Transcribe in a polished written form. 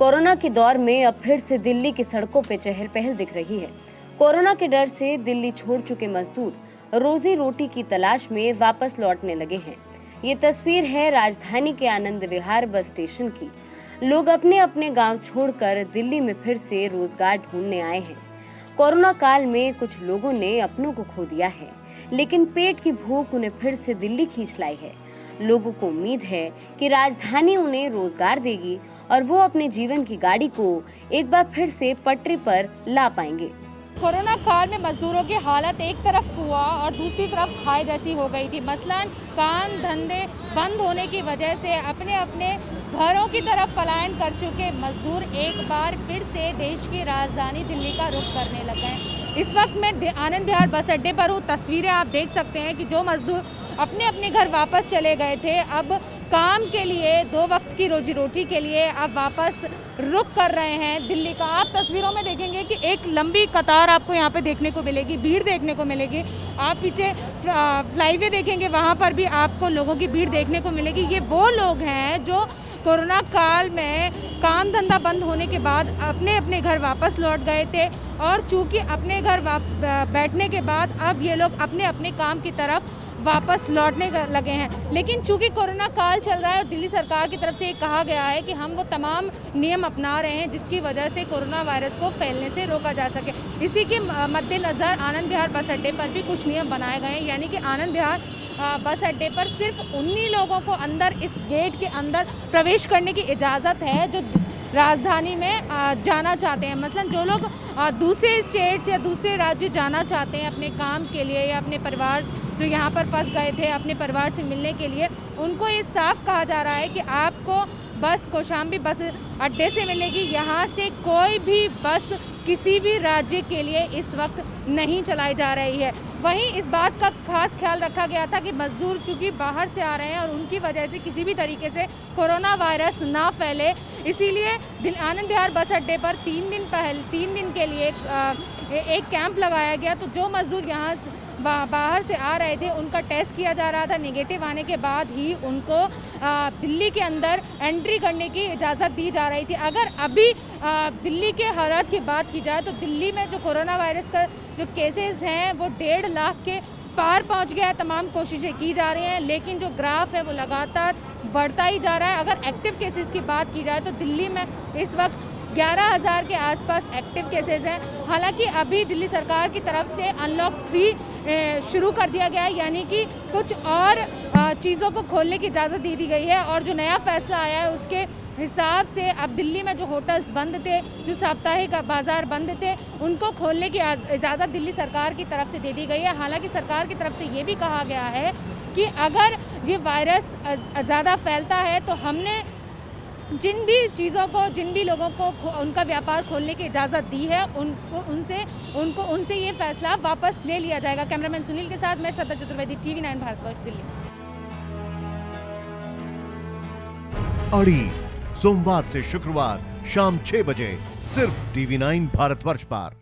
Corona के दौर में अब फिर से दिल्ली की सड़कों पे चहल पहल दिख रही है। कोरोना के डर से दिल्ली छोड़ चुके मजदूर रोजी रोटी की तलाश में वापस लौटने लगे हैं। ये तस्वीर है राजधानी के आनंद विहार बस स्टेशन की। लोग अपने अपने गांव छोड़कर दिल्ली में फिर से रोजगार ढूंढने आए हैं। कोरोना काल में कुछ लोगों ने अपनों को खो दिया है, लेकिन पेट की भूख उन्हें फिर से दिल्ली खींच लाई है। लोगों को उम्मीद है कि राजधानी उन्हें रोजगार देगी और वो अपने जीवन की गाड़ी को एक बार फिर से पटरी पर ला पाएंगे। कोरोना काल में मजदूरों की हालत एक तरफ कुआं और दूसरी तरफ खाई जैसी हो गई थी। मसलन काम धंधे बंद होने की वजह से अपने अपने घरों की तरफ पलायन कर चुके मजदूर एक बार फिर से देश की राजधानी दिल्ली का रुख करने लगे हैं। इस वक्त मैं आनंद विहार बस अड्डे पर हूँ। तस्वीरें आप देख सकते हैं कि जो मजदूर अपने अपने घर वापस चले गए थे, अब काम के लिए, 2 वक्त की रोजी रोटी के लिए अब वापस रुख कर रहे हैं दिल्ली का। आप तस्वीरों में देखेंगे कि एक लंबी कतार आपको यहाँ पे देखने को मिलेगी, भीड़ देखने को मिलेगी। आप पीछे फ्लाईवे देखेंगे, वहाँ पर भी आपको लोगों की भीड़ देखने को मिलेगी। ये वो लोग हैं जो कोरोना काल में काम धंधा बंद होने के बाद अपने अपने घर वापस लौट गए थे और चूंकि अपने घर बैठने के बाद अब ये लोग अपने अपने काम की तरफ वापस लौटने लगे हैं। लेकिन चूंकि कोरोना काल चल रहा है और दिल्ली सरकार की तरफ से ये कहा गया है कि हम वो तमाम नियम अपना रहे हैं जिसकी वजह से कोरोना वायरस को फैलने से रोका जा सके। इसी के मद्देनज़र आनंद विहार बस अड्डे पर भी कुछ नियम बनाए गए हैं, यानी कि आनंद विहार बस अड्डे पर सिर्फ उन्हीं लोगों को अंदर इस गेट के अंदर प्रवेश करने की इजाज़त है जो राजधानी में जाना चाहते हैं। मसलन जो लोग दूसरे स्टेट्स या दूसरे राज्य जाना चाहते हैं अपने काम के लिए या अपने परिवार जो यहाँ पर फंस गए थे अपने परिवार से मिलने के लिए, उनको ये साफ कहा जा रहा है कि आपको बस कौशाम्बी बस अड्डे से मिलेगी। यहाँ से कोई भी बस किसी भी राज्य के लिए इस वक्त नहीं चलाई जा रही है। वहीं इस बात का खास ख्याल रखा गया था कि मजदूर चूँकि बाहर से आ रहे हैं और उनकी वजह से किसी भी तरीके से कोरोना वायरस ना फैले, इसीलिए आनंद विहार बस अड्डे पर 3 दिन के लिए एक कैंप लगाया गया। तो जो मजदूर यहाँ बाहर से आ रहे थे उनका टेस्ट किया जा रहा था। नेगेटिव आने के बाद ही उनको दिल्ली के अंदर एंट्री करने की इजाज़त दी जा रही थी। अगर अभी दिल्ली के हालात की बात की जाए तो दिल्ली में जो कोरोना वायरस का जो केसेस हैं वो 1.5 लाख के पार पहुंच गया है। तमाम कोशिशें की जा रही हैं, लेकिन जो ग्राफ है वो लगातार बढ़ता ही जा रहा है। अगर एक्टिव केसेस की बात की जाए तो दिल्ली में इस वक्त 11,000 के आसपास एक्टिव केसेस हैं। हालांकि अभी दिल्ली सरकार की तरफ से अनलॉक 3 शुरू कर दिया गया है, यानी कि कुछ और चीज़ों को खोलने की इजाज़त दे दी गई है। और जो नया फैसला आया है उसके हिसाब से अब दिल्ली में जो होटल्स बंद थे, जो साप्ताहिक बाज़ार बंद थे, उनको खोलने की इजाज़त दिल्ली सरकार की तरफ से दे दी गई है। हालांकि सरकार की तरफ से ये भी कहा गया है कि अगर ये वायरस ज़्यादा फैलता है तो हमने जिन भी चीज़ों को, जिन भी लोगों को उनका व्यापार खोलने की इजाज़त दी है उनसे ये फैसला वापस ले लिया जाएगा। कैमरामैन सुनील के साथ मैं श्रद्धा चतुर्वेदी, TV9 भारतवर्ष, दिल्ली। अड़ी सोमवार से शुक्रवार शाम 6 बजे सिर्फ TV9 भारतवर्ष पर।